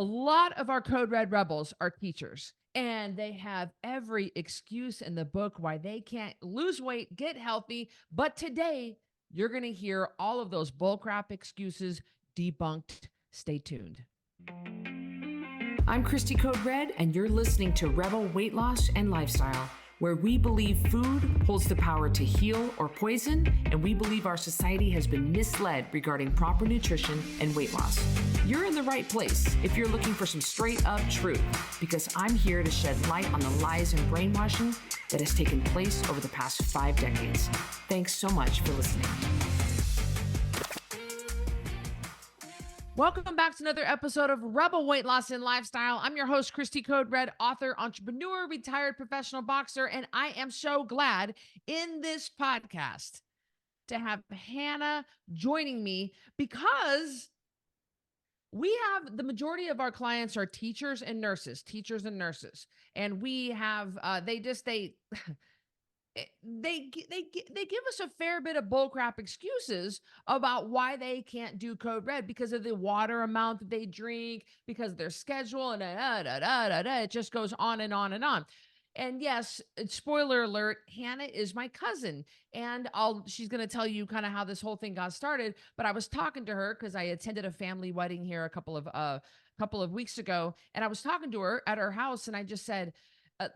lot of our Code Red rebels are teachers, and they have every excuse in the book why they can't lose weight, get healthy. But today, you're going to hear all of those bullcrap excuses debunked. Stay tuned. I'm Cristy Code Red, and you're listening to Rebel Weight Loss and Lifestyle, where we believe food holds the power to heal or poison, and we believe our society has been misled regarding proper nutrition and weight loss. You're in the right place if you're looking for some straight up truth, because I'm here to shed light on the lies and brainwashing that has taken place over the past 5 decades. Thanks so much for listening. Welcome back to another episode of Rebel Weight Loss and Lifestyle. I'm your host, Cristy Code Red, author, entrepreneur, retired professional boxer, and I am so glad in this podcast to have Hannah joining me because we have the majority of our clients are teachers and nurses, and we have they give us a fair bit of bullcrap excuses about why they can't do Code Red because of the water amount that they drink, because of their schedule, and it just goes on and on and on. And yes, spoiler alert, Hannah is my cousin, and she's going to tell you kind of how this whole thing got started. But I was talking to her because I attended a family wedding here a couple of weeks ago, and I was talking to her at her house, and I just said,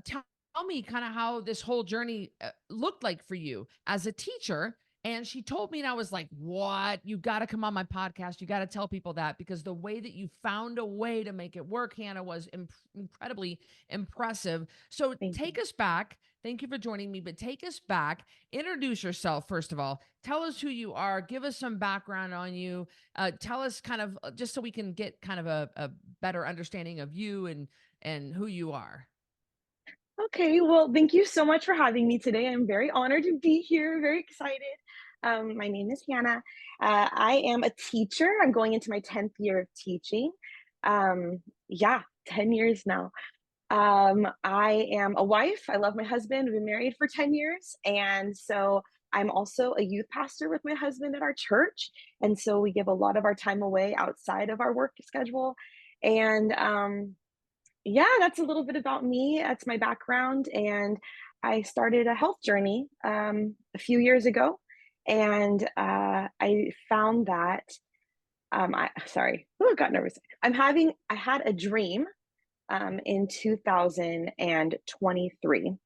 tell me kind of how this whole journey looked like for you as a teacher. And she told me, and I was like, what? You got to come on my podcast. You got to tell people that, because the way that you found a way to make it work, Hannah, was incredibly impressive. So take us back. Thank you for joining me, but take us back. Introduce yourself, first of all. Tell us who you are. Give us some background on you. Tell us kind of, just so we can get kind of a better understanding of you and who you are. Okay, well, thank you so much for having me today. I'm very honored to be here, very excited. My name is Hannah. I am a teacher. I'm going into my 10th year of teaching. Yeah, 10 years now. I am a wife. I love my husband. We've been married for 10 years. And so I'm also a youth pastor with my husband at our church. And so we give a lot of our time away outside of our work schedule. And yeah, that's a little bit about me. That's my background. And I started a health journey a few years ago. And I found that, oh, I got nervous. I had a dream in 2023.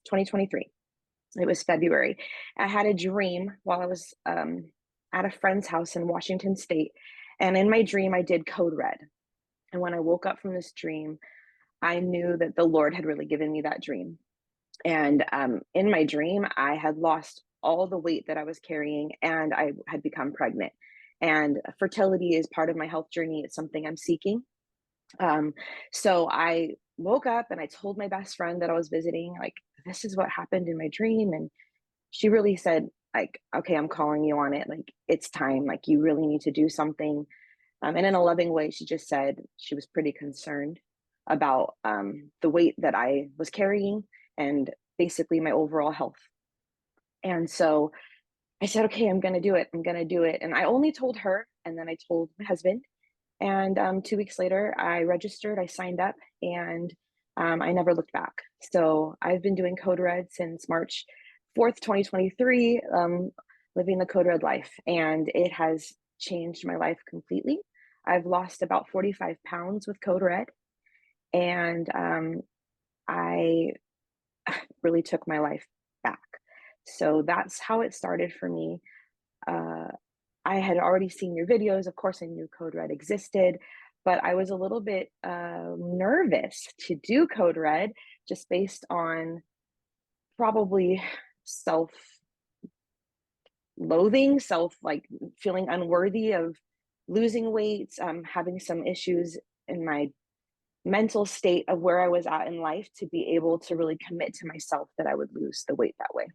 It was February. I had a dream while I was at a friend's house in Washington State. And in my dream, I did Code Red. And when I woke up from this dream, I knew that the Lord had really given me that dream. And in my dream, I had lost all the weight that I was carrying, and I had become pregnant. And fertility is part of my health journey. It's something I'm seeking. So I woke up and I told my best friend that I was visiting, like, this is what happened in my dream. And she really said, like, okay, I'm calling you on it. Like, it's time. Like, you really need to do something. And in a loving way, she just said she was pretty concerned about the weight that I was carrying and basically my overall health. And so I said, okay, I'm going to do it. I'm going to do it. And I only told her, and then I told my husband. And 2 weeks later, I registered, I signed up, and I never looked back. So I've been doing Code Red since March 4th, 2023, living the Code Red life. And it has changed my life completely. I've lost about 45 pounds with Code Red. And I really took my life back. So that's how it started for me. I had already seen your videos. Of course, I knew Code Red existed, but I was a little bit nervous to do Code Red just based on probably self-loathing, like feeling unworthy of losing weight, having some issues in my mental state of where I was at in life to be able to really commit to myself that I would lose the weight that way.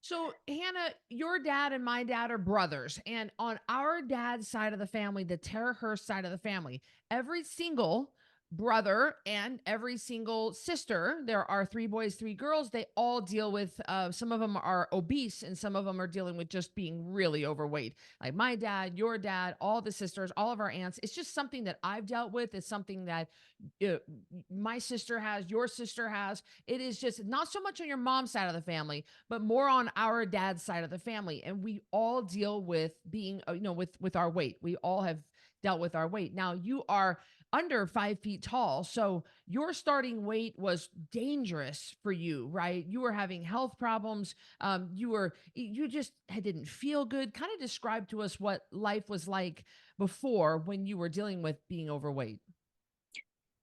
So, Hannah, your dad and my dad are brothers. And on our dad's side of the family, the Terahurst side of the family, every single brother and every single sister, there are three boys, three girls. They all deal with, some of them are obese and some of them are dealing with just being really overweight. Like my dad, your dad, all the sisters, all of our aunts. It's just something that I've dealt with. It's something that uh, my sister has, your sister has. It is just not so much on your mom's side of the family, but more on our dad's side of the family. And we all deal with being, with our weight. We all have dealt with our weight. Now you are under 5 feet tall. So your starting weight was dangerous for you, right? You were having health problems. You just didn't feel good. Kind of describe to us what life was like before when you were dealing with being overweight.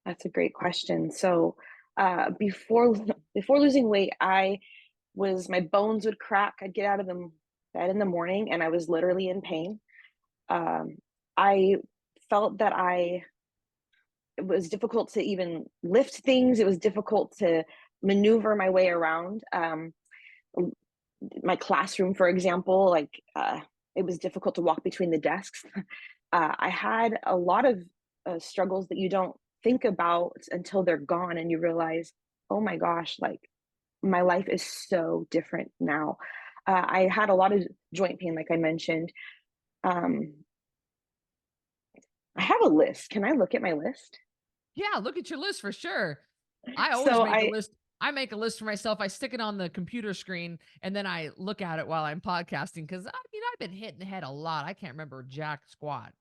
That's a great question. So, before before losing weight, my bones would crack. I'd get out of the bed in the morning, and I was literally in pain. Um, I felt that I it was difficult to even lift things. It was difficult to maneuver my way around. My classroom, for example, it was difficult to walk between the desks. I had a lot of struggles that you don't think about until they're gone, and you realize, oh my gosh, like my life is so different now. I had a lot of joint pain, like I mentioned. Um, I have a list. Can I look at my list? Yeah, look at your list for sure. I always So make a I list. I make a list for myself. I stick it on the computer screen and then I look at it while I'm podcasting because I mean, I've been hit in the head a lot. I can't remember jack squat.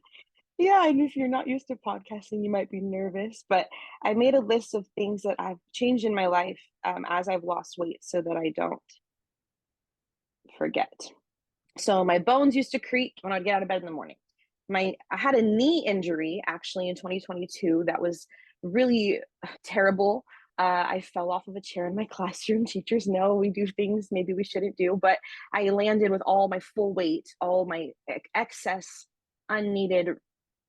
Yeah, and if you're not used to podcasting, you might be nervous, but I made a list of things that I've changed in my life, as I've lost weight so that I don't forget. So my bones used to creak when I'd get out of bed in the morning. I had a knee injury actually in 2022 that was really terrible. I fell off of a chair in my classroom. Teachers know we do things maybe we shouldn't do, but I landed with all my full weight, all my excess, unneeded,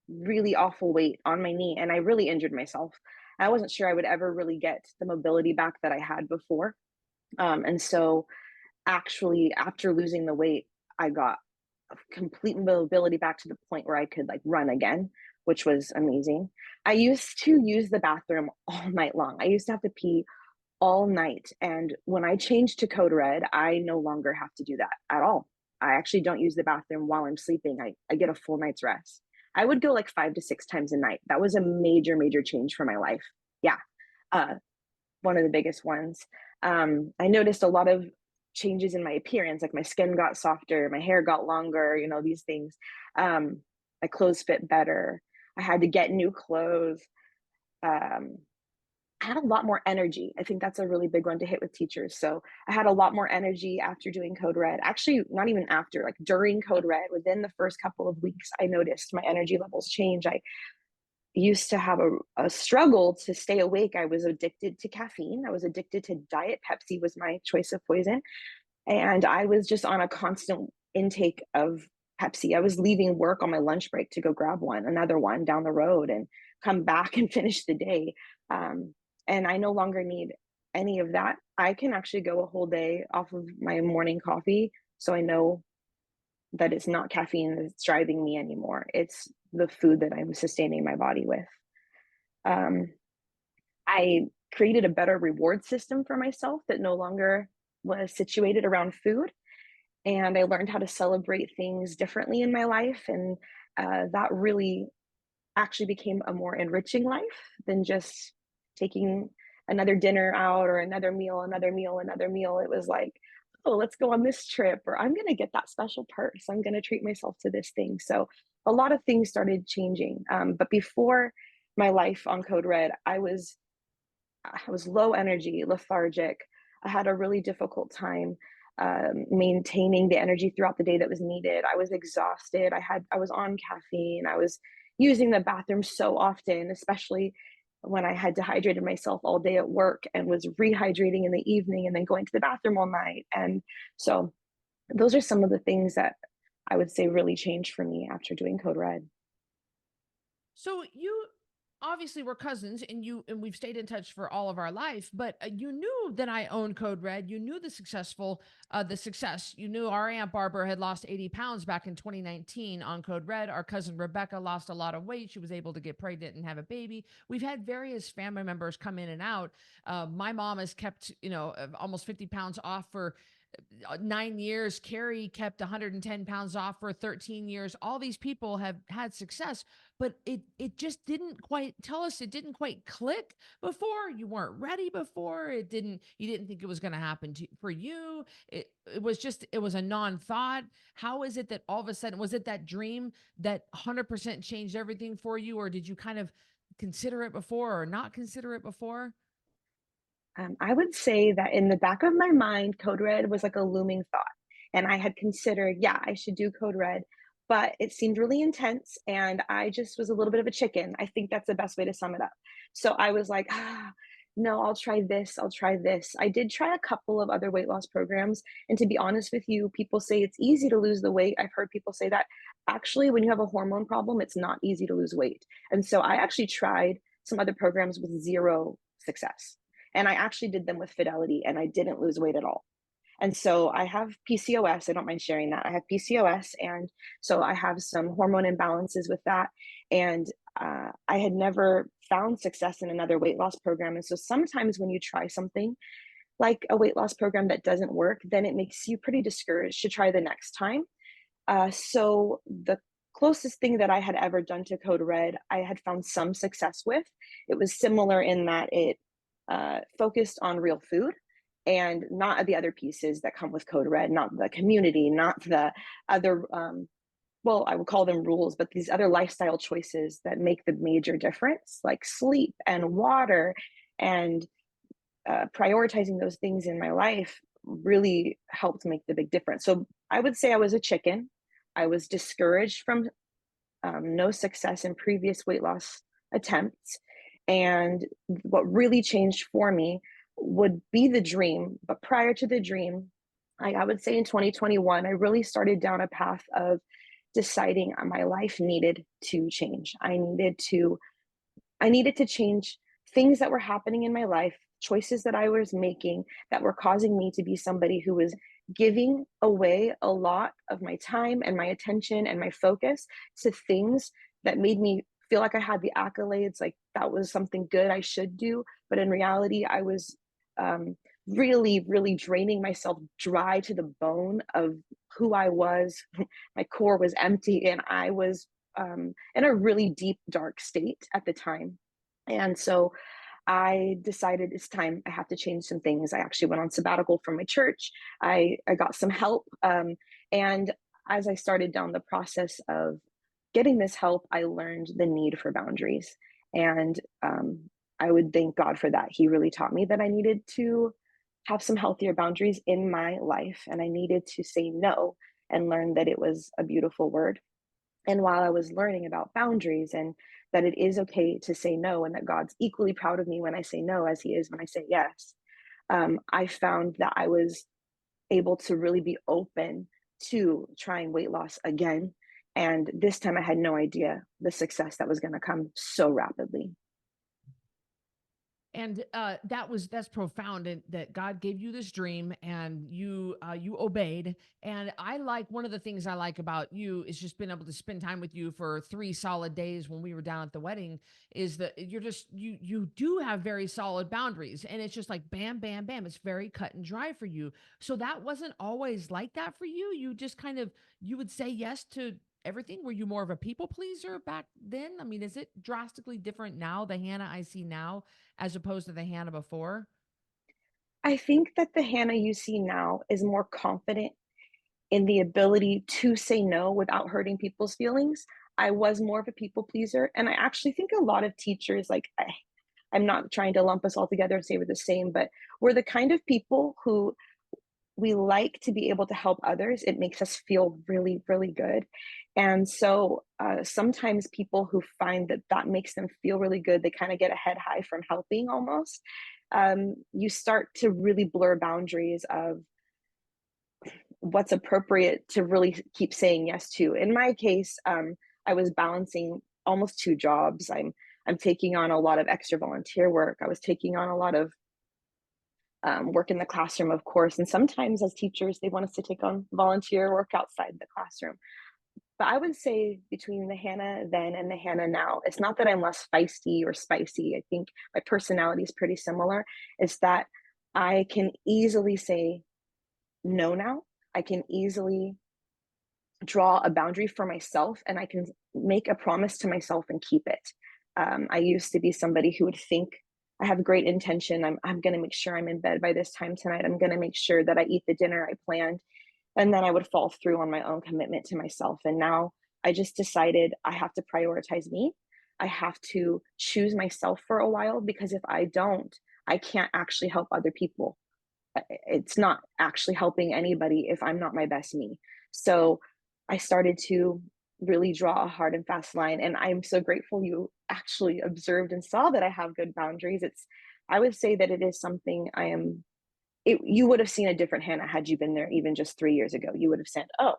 really awful weight on my knee, and I really injured myself. I wasn't sure I would ever really get the mobility back that I had before. And so actually after losing the weight, I got complete mobility back to the point where I could like run again, which was amazing. I used to use the bathroom all night long. I used to have to pee all night. And when I changed to Code Red, I no longer have to do that at all. I actually don't use the bathroom while I'm sleeping. I get a full night's rest. I would go like 5 to 6 times a night. That was a major, major change for my life. Yeah. Uh, One of the biggest ones. I noticed a lot of changes in my appearance, like my skin got softer, my hair got longer, these things. My clothes fit better. I had to get new clothes. Um, I had a lot more energy. I think that's a really big one to hit with teachers. So I had a lot more energy after doing Code Red. Actually, not even after, like during Code Red, within the first couple of weeks, I noticed my energy levels change. I used to have a struggle to stay awake. I was addicted to caffeine. I was addicted to Diet Pepsi was my choice of poison. And I was just on a constant intake of Pepsi. I was leaving work on my lunch break to go grab another one down the road and come back and finish the day. Um, and I no longer need any of that. I can actually go a whole day off of my morning coffee. So I know that it's not caffeine that's driving me anymore. It's the food that I'm sustaining my body with. Um, I created a better reward system for myself that no longer was situated around food. And I learned how to celebrate things differently in my life. And that really actually became a more enriching life than just taking another dinner out or another meal, another meal, another meal. It was like, oh, let's go on this trip, or I'm going to get that special purse. I'm going to treat myself to this thing. So a lot of things started changing. But before my life on Code Red, I was low energy, lethargic. I had a really difficult time maintaining the energy throughout the day that was needed. I was exhausted. I was on caffeine. I was using the bathroom so often, especially when I had dehydrated myself all day at work and was rehydrating in the evening and then going to the bathroom all night. And so those are some of the things that I would say really changed for me after doing Code Red. So you obviously we're cousins, and we've stayed in touch for all of our life, but you knew that I owned Code Red. You knew the success. You knew our Aunt Barbara had lost 80 pounds back in 2019 on Code Red. Our cousin Rebecca lost a lot of weight. She was able to get pregnant and have a baby. We've had various family members come in and out. My mom has kept, almost 50 pounds off for 9 years. Carrie kept 110 pounds off for 13 years. All these people have had success, but it just didn't quite tell us, it didn't quite click before. You weren't ready before. You didn't think it was going to happen for you. It was a non-thought. How is it that all of a sudden, was it that dream that 100% changed everything for you, or did you kind of consider it before or not consider it before? I would say that in the back of my mind, Code Red was like a looming thought. And I had considered, yeah, I should do Code Red, but it seemed really intense. And I just was a little bit of a chicken. I think that's the best way to sum it up. So I was like, no, I'll try this. I'll try this. I did try a couple of other weight loss programs. And to be honest with you, people say it's easy to lose the weight. I've heard people say that. Actually, when you have a hormone problem, it's not easy to lose weight. And so I actually tried some other programs with zero success. And I actually did them with Fidelity and I didn't lose weight at all. And so I have PCOS. I don't mind sharing that. I have PCOS. And so I have some hormone imbalances with that. And I had never found success in another weight loss program. And so sometimes when you try something like a weight loss program that doesn't work, then it makes you pretty discouraged to try the next time. So the closest thing that I had ever done to Code Red, I had found some success with. It was similar in that it focused on real food and not the other pieces that come with Code Red, not the community, not the other, well, I would call them rules, but these other lifestyle choices that make the major difference, like sleep and water and prioritizing those things in my life really helped make the big difference. So I would say I was a chicken. I was discouraged from no success in previous weight loss attempts. And what really changed for me would be the dream. But prior to the dream, I would say in 2021, I really started down a path of deciding my life needed to change. I needed to change things that were happening in my life, choices that I was making that were causing me to be somebody who was giving away a lot of my time and my attention and my focus to things that made me feel like I had the accolades, like that was something good I should do. But in reality, I was really, really draining myself dry to the bone of who I was. My core was empty and I was in a really deep, dark state at the time. And so I decided it's time. I have to change some things. I actually went on sabbatical from my church. I got some help. And as I started down the process of getting this help, I learned the need for boundaries. And I would thank God for that. He really taught me that I needed to have some healthier boundaries in my life and I needed to say no and learn that it was a beautiful word. And while I was learning about boundaries and that it is okay to say no, and that God's equally proud of me when I say no as He is when I say yes, I found that I was able to really be open to trying weight loss again. And this time I had no idea the success that was going to come so rapidly. And that's profound, and that God gave you this dream and you obeyed. And I like, one of the things I like about you is just being able to spend time with you for 3 solid days when we were down at the wedding, is that you do have very solid boundaries, and it's just like bam bam bam, it's very cut and dry for you. So that wasn't always like that for you. You just kind of, you would say yes to everything. Were you more of a people pleaser back then? I mean, is it drastically different now, the Hannah I see now, as opposed to the Hannah before? I think that the Hannah you see now is more confident in the ability to say no without hurting people's feelings. I was more of a people pleaser. And I actually think a lot of teachers, like, I'm not trying to lump us all together and say we're the same, but we're the kind of people who we like to be able to help others. It makes us feel really, really good. And so sometimes people who find that that makes them feel really good, they kind of get a head high from helping almost. You start to really blur boundaries of what's appropriate to really keep saying yes to. In my case, I was balancing almost two jobs. I'm I'm taking on a lot of extra volunteer work. I was taking on a lot of work in the classroom, of course. And sometimes as teachers, they want us to take on volunteer work outside the classroom. But I would say between the Hannah then and the Hannah now, it's not that I'm less feisty or spicy. I think my personality is pretty similar. It's that I can easily say no now. I can easily draw a boundary for myself and I can make a promise to myself and keep it. I used to be somebody who would think I have great intention. I'm going to make sure I'm in bed by this time tonight. I'm going to make sure that I eat the dinner I planned. And then I would fall through on my own commitment to myself. And now I just decided I have to prioritize me. I have to choose myself for a while because if I don't, I can't actually help other people. It's not actually helping anybody if I'm not my best me. So I started to really draw a hard and fast line. And I'm so grateful you actually observed and saw that I have good boundaries. I would say that it is something I am you would have seen a different Hannah had you been there even just 3 years ago. You would have said, "Oh,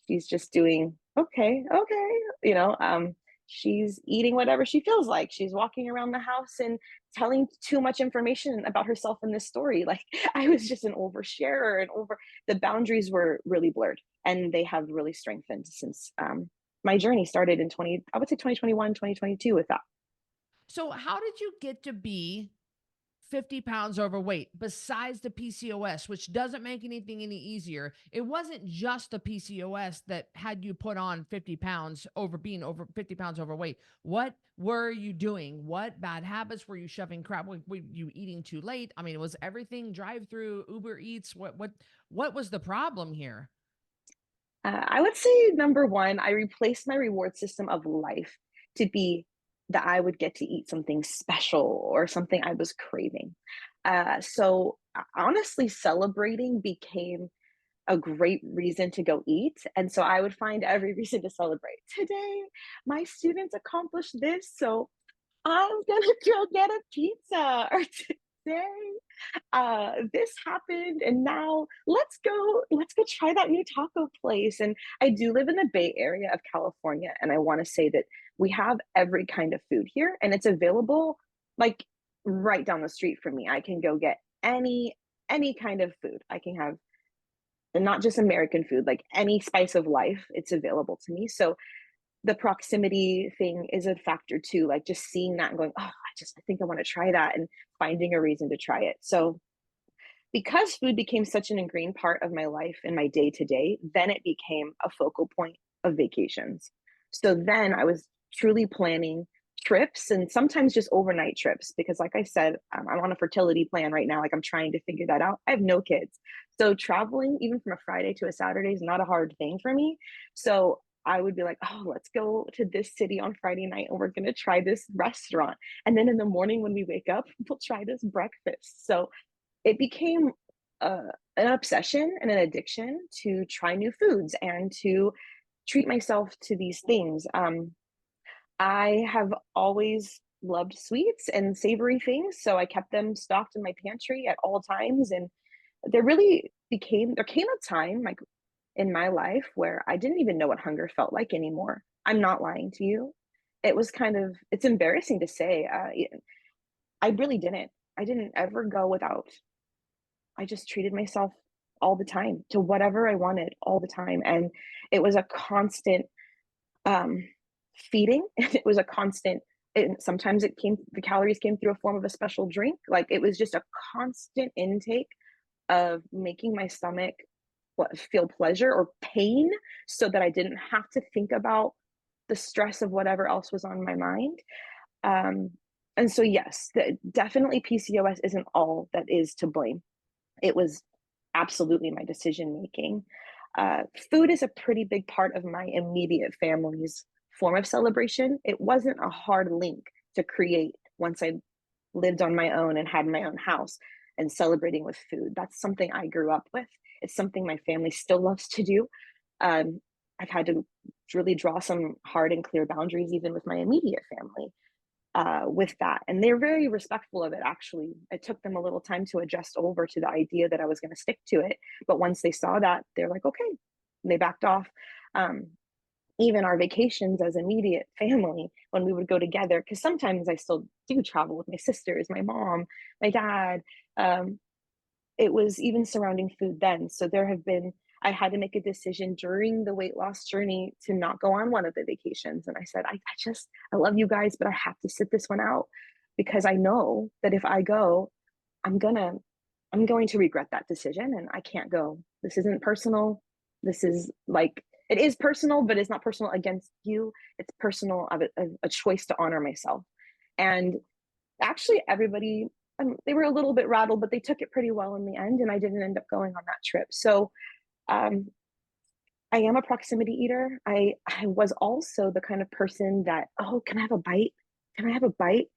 she's just doing okay, okay." You know, she's eating whatever she feels like. She's walking around the house and telling too much information about herself in this story. Like I was just an oversharer and over the boundaries were really blurred and they have really strengthened since my journey started in 20 I would say 2021, 2022 with that. So, how did you get to be 50 pounds overweight besides the PCOS, which doesn't make anything any easier? It wasn't just the PCOS that had you put on 50 pounds over being over 50 pounds overweight. What were you doing? What bad habits were you shoving crap? Were you eating too late? I mean, was everything drive through Uber Eats? What was the problem here? I would say number one, I replaced my reward system of life to be that I would get to eat something special or something I was craving. Honestly, celebrating became a great reason to go eat. And so I would find every reason to celebrate. Today, my students accomplished this. So I'm going to go get a pizza. Or today, this happened and now let's go try that new taco place. And I do live in the Bay Area of California and I want to say that we have every kind of food here and it's available like right down the street from me. I can go get any kind of food. I can have and not just American food, like any spice of life, it's available to me. So the proximity thing is a factor too, like just seeing that and going, oh, I think I want to try that and finding a reason to try it. So because food became such an ingrained part of my life and my day to day, then it became a focal point of vacations. So then I was truly planning trips and sometimes just overnight trips because, like I said, I'm on a fertility plan right now. Like I'm trying to figure that out. I have no kids. So traveling, even from a Friday to a Saturday, is not a hard thing for me. So I would be like, oh, let's go to this city on Friday night and we're going to try this restaurant. And then in the morning when we wake up, we'll try this breakfast. So it became an obsession and an addiction to try new foods and to treat myself to these things. I have always loved sweets and savory things, so I kept them stocked in my pantry at all times. And there came a time like in my life where I didn't even know what hunger felt like anymore. I'm not lying to you. It's embarrassing to say. I really didn't. I didn't ever go without I just treated myself all the time to whatever I wanted all the time. And it was a constant um, feeding. It was a constant, and sometimes the calories came through a form of a special drink. Like it was just a constant intake of making my stomach feel pleasure or pain so that I didn't have to think about the stress of whatever else was on my mind. Um, and so, yes, definitely PCOS isn't all that is to blame. It was absolutely my decision making. Food is a pretty big part of my immediate family's form of celebration. It wasn't a hard link to create once I lived on my own and had my own house and celebrating with food. That's something I grew up with. It's something my family still loves to do. I've had to really draw some hard and clear boundaries, even with my immediate family with that. And they're very respectful of it, actually. It took them a little time to adjust over to the idea that I was going to stick to it. But once they saw that, they're like, okay. And they backed off. Um, even our vacations as immediate family when we would go together, because sometimes I still do travel with my sisters, my mom, my dad. Um, it was even surrounding food then. So there have been, I had to make a decision during the weight loss journey to not go on one of the vacations. And I said, I love you guys, but I have to sit this one out because I know that if I go, I'm gonna, I'm going to regret that decision and I can't go. This isn't personal. This is like, it is personal, but it's not personal against you. It's personal of a choice to honor myself. And actually, everybody, they were a little bit rattled, but they took it pretty well in the end. And I didn't end up going on that trip. So um, I am a proximity eater. I was also the kind of person that, oh, can I have a bite? Can I have a bite?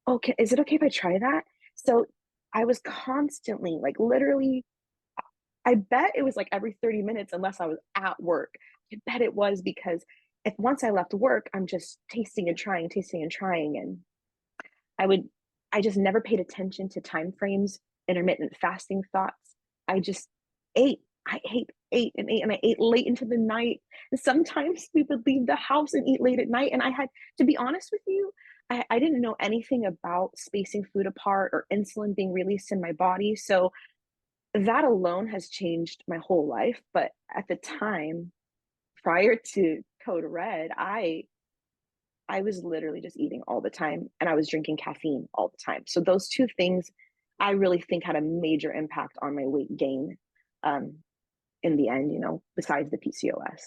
Oh, is it okay if I try that? So I was constantly, like, literally, I bet it was like every 30 minutes, unless I was at work. I bet it was because if once I left work, I'm just tasting and trying, tasting and trying. And I would, I just never paid attention to time frames, intermittent fasting thoughts. I just ate. I ate and ate, and I ate late into the night. And sometimes we would leave the house and eat late at night. And I had, to be honest with you, I didn't know anything about spacing food apart or insulin being released in my body. So that alone has changed my whole life. But at the time, prior to Code Red, I was literally just eating all the time and I was drinking caffeine all the time. So those two things I really think had a major impact on my weight gain um, in the end, besides the PCOS.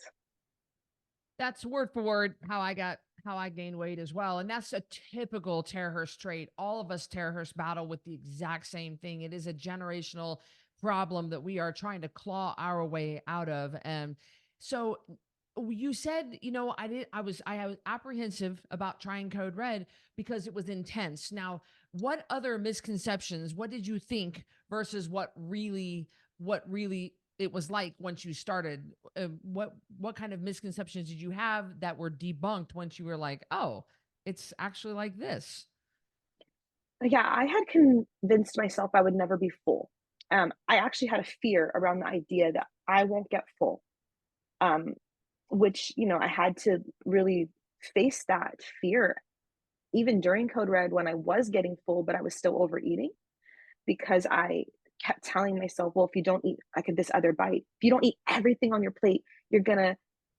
That's word for word how I gained weight as well. And that's a typical Terhurst trait. All of us Terhurst battle with the exact same thing. It is a generational problem that we are trying to claw our way out of. And so you said, I was apprehensive about trying Code Red because it was intense. Now, what other misconceptions, what did you think versus what really it was like once you started? What kind of misconceptions did you have that were debunked once you were like, oh, it's actually like this? Yeah, I had convinced myself I would never be full. I actually had a fear around the idea that I won't get full, um, which, I had to really face that fear even during Code Red when I was getting full, but I was still overeating because I kept telling myself, well, if you don't eat like this other bite, if you don't eat everything on your plate, you're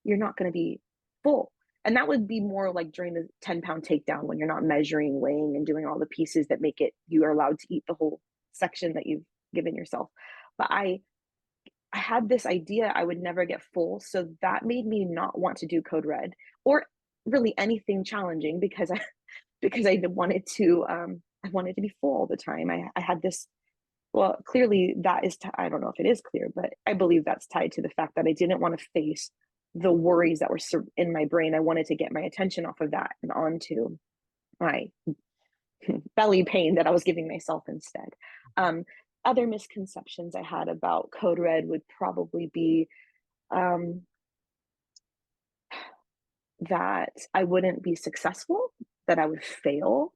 not gonna be full. And that would be more like during the 10-pound takedown when you're not measuring, weighing, and doing all the pieces that make it you are allowed to eat the whole section that you've given yourself. But I had this idea I would never get full, so that made me not want to do Code Red or really anything challenging because because I wanted to be full all the time. I had this, well, clearly that is I don't know if it is clear, but I believe that's tied to the fact that I didn't want to face the worries that were in my brain. I wanted to get my attention off of that and onto my belly pain that I was giving myself instead. Um, Other misconceptions I had about Code Red would probably be um, that I wouldn't be successful, that I would fail,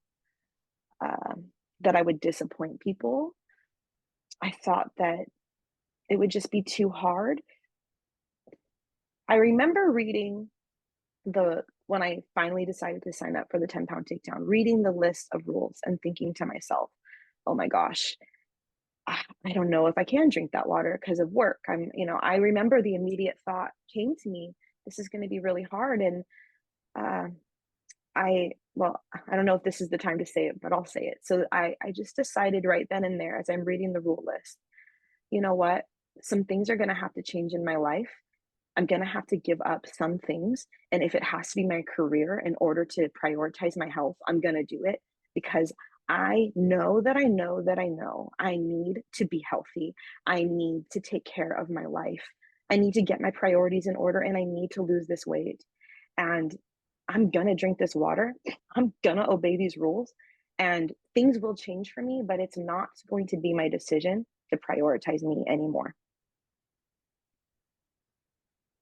that I would disappoint people. I thought that it would just be too hard. I remember reading when I finally decided to sign up for the 10-pound takedown, reading the list of rules and thinking to myself, oh my gosh, I don't know if I can drink that water because of work. I remember the immediate thought came to me, this is going to be really hard. And uh, well, I don't know if this is the time to say it, but I'll say it. So I just decided right then and there as I'm reading the rule list, you know what? Some things are going to have to change in my life. I'm going to have to give up some things. And if it has to be my career in order to prioritize my health, I'm going to do it because I know that I know that I know I need to be healthy. I need to take care of my life. I need to get my priorities in order and I need to lose this weight. And I'm going to drink this water. I'm going to obey these rules and things will change for me, but it's not going to be my decision to prioritize me anymore.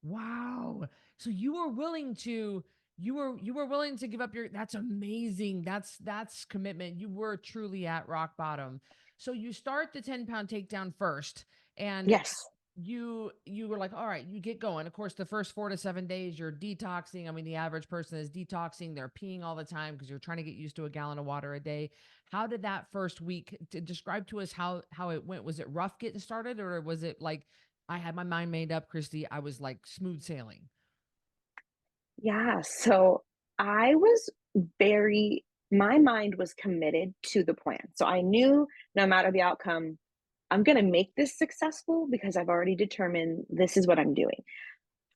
Wow. So you were willing to give up your that's amazing. That's commitment. You were truly at rock bottom. So you start the 10-pound takedown first. And Yes. you were like, all right, you get going. Of course, the first 4 to 7 days, you're detoxing. I mean, the average person is detoxing. They're peeing all the time because you're trying to get used to a gallon of water a day. How did that first week describe to us how it went? Was it rough getting started, or was it like I had my mind made up, Christy? I was like smooth sailing. Yeah, so I was very my mind was committed to the plan. So I knew no matter the outcome, I'm gonna make this successful because I've already determined this is what I'm doing.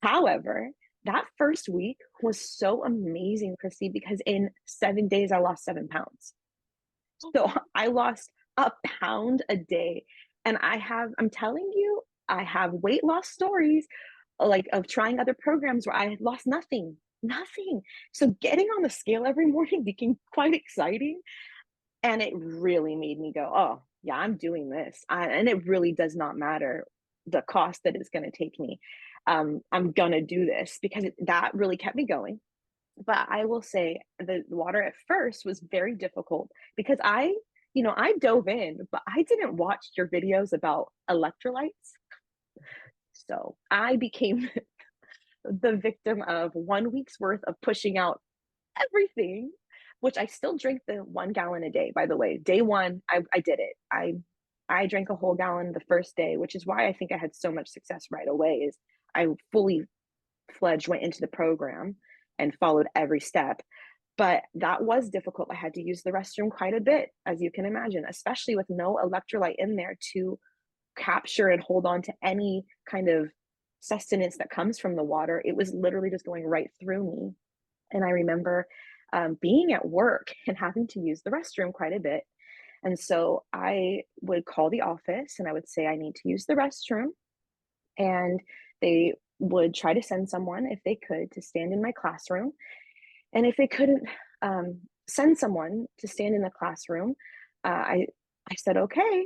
However, that first week was so amazing, Christy, because in 7 days, I lost 7 pounds. So I lost a pound a day. And I'm telling you, I have weight loss stories like of trying other programs where I had lost nothing, nothing. So getting on the scale every morning became quite exciting. And it really made me go, oh, yeah, I'm doing this. And it really does not matter the cost that it's going to take me. I'm going to do this because that really kept me going. But I will say the water at first was very difficult because I dove in, but I didn't watch your videos about electrolytes. So I became the victim of 1 week's worth of pushing out everything, which I still drink the 1 gallon a day, by the way. Day one, I did it. I drank a whole gallon the first day, which is why I think I had so much success right away, is I fully fledged went into the program and followed every step. But that was difficult. I had to use the restroom quite a bit, as you can imagine, especially with no electrolyte in there to capture and hold on to any kind of sustenance that comes from the water. It was literally just going right through me. And I remember being at work and having to use the restroom quite a bit. And so I would call the office and I would say, I need to use the restroom. And they would try to send someone, if they could, to stand in my classroom. And if they couldn't send someone to stand in the classroom, I said, okay,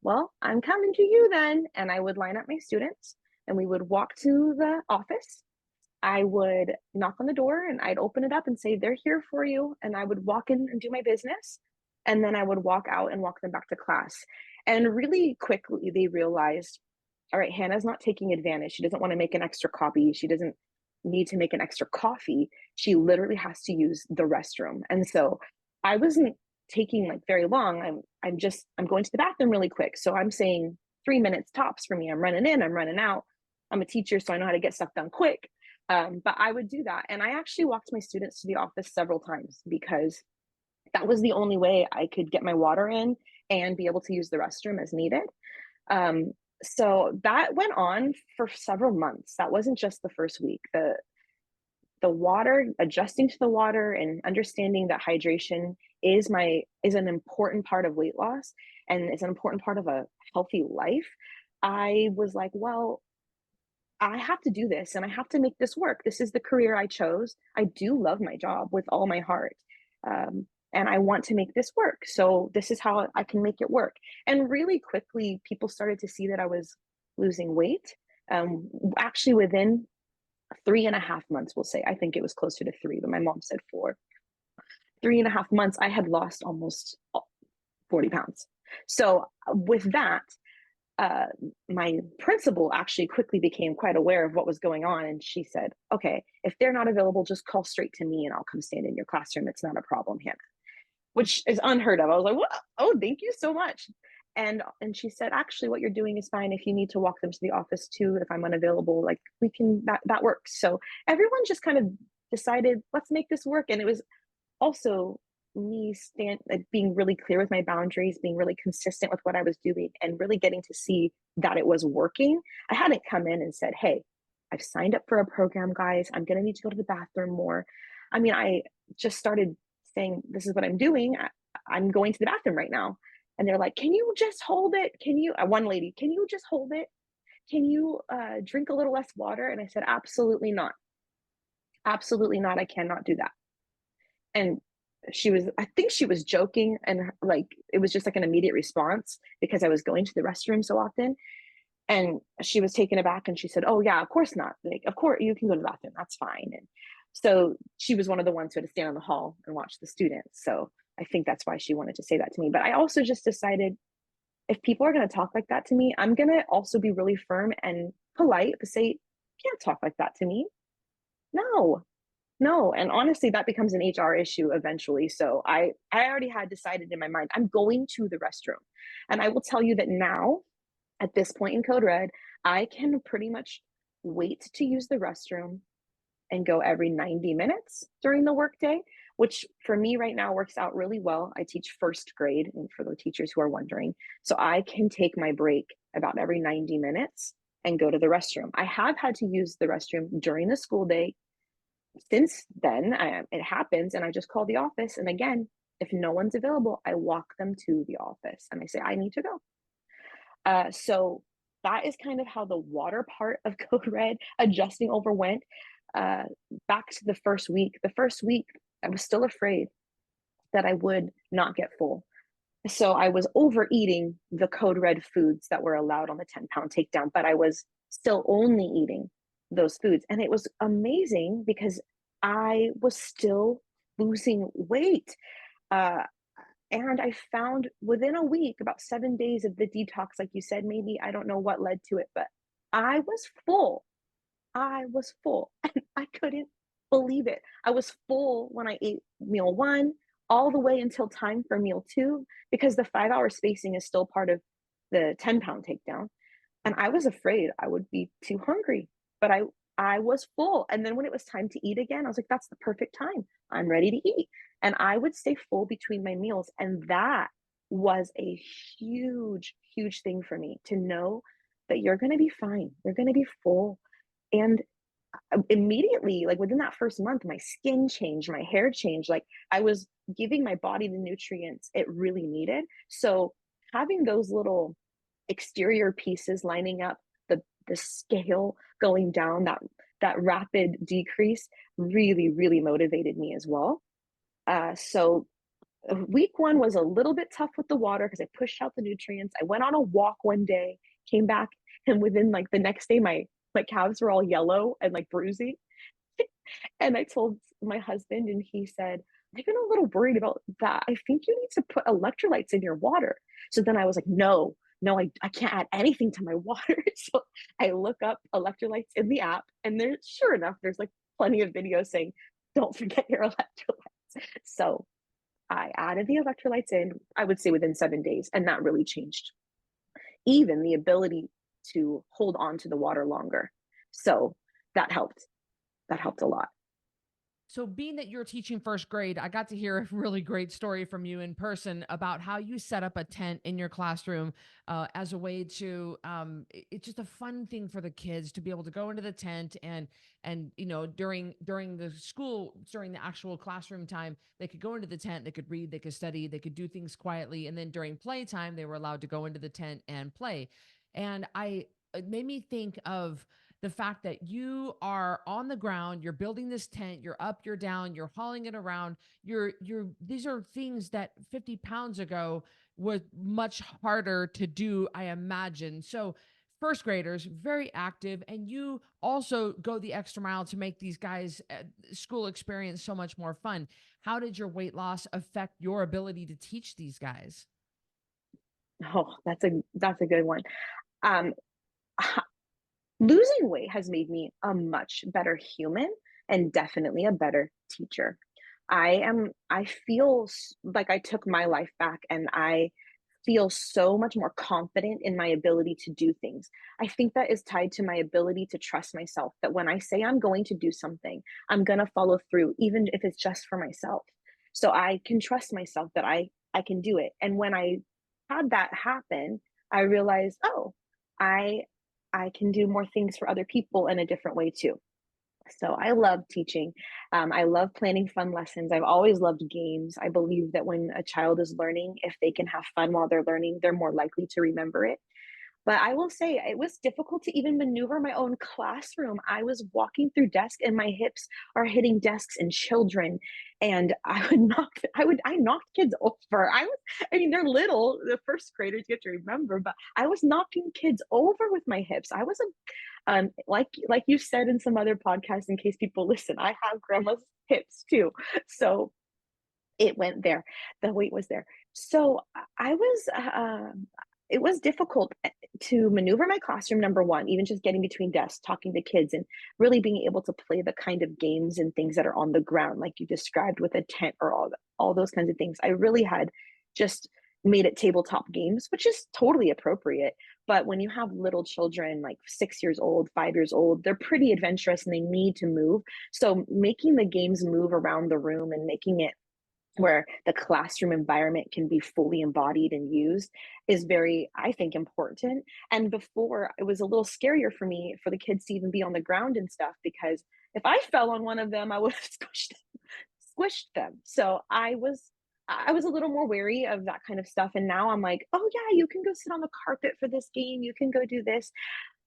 well, I'm coming to you then. And I would line up my students and we would walk to the office. I would knock on the door and I'd open it up and say, they're here for you. And I would walk in and do my business. And then I would walk out and walk them back to class. And really quickly, they realized, all right, Hannah's not taking advantage. She doesn't want to make an extra copy. She doesn't need to make an extra coffee. She literally has to use the restroom. And so I wasn't taking like very long. I'm going to the bathroom really quick. So I'm saying 3 minutes tops for me. I'm running in, I'm running out. I'm a teacher, so I know how to get stuff done quick. But I would do that. And I actually walked my students to the office several times because that was the only way I could get my water in and be able to use the restroom as needed. Um, so that went on for several months. That wasn't just the first week. The water, adjusting to the water and understanding that hydration is an important part of weight loss and is an important part of a healthy life. I was like, well, I have to do this and I have to make this work. This is the career I chose. I do love my job with all my heart. And I want to make this work. So this is how I can make it work. And really quickly, people started to see that I was losing weight. Actually, within 3.5 months, we'll say, I think it was closer to 3, but my mom said 4. 3.5 months, I had lost almost 40 pounds. So with that, uh, my principal actually quickly became quite aware of what was going on. And she said, okay, if they're not available, just call straight to me and I'll come stand in your classroom. It's not a problem, Hannah, which is unheard of. I was like, what? Oh, thank you so much. And she said, actually, what you're doing is fine. If you need to walk them to the office too, if I'm unavailable, like we can, that works. So everyone just kind of decided, let's make this work. And it was also me like being really clear with my boundaries, being really consistent with what I was doing, and really getting to see that it was working. I hadn't come in and said, hey, I've signed up for a program, guys. I'm going to need to go to the bathroom more. I mean, I just started saying, this is what I'm doing. I'm going to the bathroom right now. And they're like, can you just hold it? Can you, one lady, can you just hold it? Can you drink a little less water? And I said, absolutely not. Absolutely not. I cannot do that. And I think she was joking, and like it was just like an immediate response because I was going to the restroom so often. And she was taken aback and she said, oh yeah, of course not, like of course you can go to the bathroom, that's fine. And so she was one of the ones who had to stand in the hall and watch the students. So I think that's why she wanted to say that to me. But I also just decided if people are going to talk like that to me, I'm going to also be really firm and polite, but say, "You can't talk like that to me." No, no. And honestly, that becomes an HR issue eventually. So I already had decided in my mind, I'm going to the restroom. And I will tell you that now, at this point in Code Red, I can pretty much wait to use the restroom and go every 90 minutes during the workday, which for me right now works out really well. I teach first grade, and for the teachers who are wondering, so I can take my break about every 90 minutes and go to the restroom. I have had to use the restroom during the school day. Since then, it happens, and I just call the office. And again, if no one's available, I walk them to the office and I say, I need to go. So that is kind of how the water part of Code Red adjusting over went. Uh, Back to the first week. The first week, I was still afraid that I would not get full. So I was overeating the Code Red foods that were allowed on the 10-pound takedown, but I was still only eating those foods. And it was amazing because I was still losing weight. Uh, and I found within a week, about 7 days of the detox, like you said, maybe I don't know what led to it, but I was full. I was full and I couldn't believe it. I was full when I ate meal one, all the way until time for meal two, because the 5 hour spacing is still part of the 10-pound takedown. And I was afraid I would be too hungry, but I was full. And then when it was time to eat again, I was like, that's the perfect time. I'm ready to eat. And I would stay full between my meals. And that was a huge, huge thing for me to know that you're going to be fine. You're going to be full. And immediately, like within that first month, my skin changed, my hair changed. Like I was giving my body the nutrients it really needed. So having those little exterior pieces lining up, the scale going down, that rapid decrease really, really motivated me as well. So week one was a little bit tough with the water because I pushed out the nutrients. I went on a walk one day, came back, and within like the next day, my calves were all yellow and like bruising. And I told my husband, and he said, I've been a little worried about that. I think you need to put electrolytes in your water. So then I was like, no, no, I can't add anything to my water. So I look up electrolytes in the app, and there's sure enough, there's like plenty of videos saying, don't forget your electrolytes. So I added the electrolytes in, I would say within 7 days, and that really changed. Even the ability to hold on to the water longer. So that helped. That helped a lot. So, being that you're teaching first grade, I got to hear a really great story from you in person about how you set up a tent in your classroom as a way to. It's just a fun thing for the kids to be able to go into the tent and during the school during the actual classroom time they could go into the tent, they could read, they could study, they could do things quietly, and then during playtime they were allowed to go into the tent and play. And I it made me think of the fact that you are on the ground, you're building this tent, you're up, you're down, you're hauling it around. You're these are things that 50 pounds ago was much harder to do, I imagine. So first graders, very active, and you also go the extra mile to make these guys school experience so much more fun. How did your weight loss affect your ability to teach these guys? Oh, that's a good one. Um, Losing weight has made me a much better human and definitely a better teacher. I feel like I took my life back, and I feel so much more confident in my ability to do things. I think that is tied to my ability to trust myself, that when I say I'm going to do something, I'm going to follow through, even if it's just for myself. So I can trust myself that I can do it. And when I had that happen, I realized, oh, I I can do more things for other people in a different way too. So I love teaching. I love planning fun lessons. I've always loved games. I believe that when a child is learning, if they can have fun while they're learning, they're more likely to remember it. But I will say it was difficult to even maneuver my own classroom. I was walking through desks and my hips are hitting desks and children. And I knocked kids over. I mean, they're little, the first graders get to remember, but I was knocking kids over with my hips. I was like you said in some other podcasts, in case people listen, I have grandma's hips too. So it went there. The weight was there. So I was it was difficult to maneuver my classroom, number one, even just getting between desks, talking to kids, and really being able to play the kind of games and things that are on the ground, like you described with a tent or all those kinds of things. I really had just made it tabletop games, which is totally appropriate. But when you have little children, like 6 years old, 5 years old, they're pretty adventurous and they need to move. So making the games move around the room and making it where the classroom environment can be fully embodied and used is very, I think, important. And before, it was a little scarier for me for the kids to even be on the ground and stuff, because if I fell on one of them, I would have squished them. So I was a little more wary of that kind of stuff. And now I'm like, oh yeah, you can go sit on the carpet for this game. You can go do this.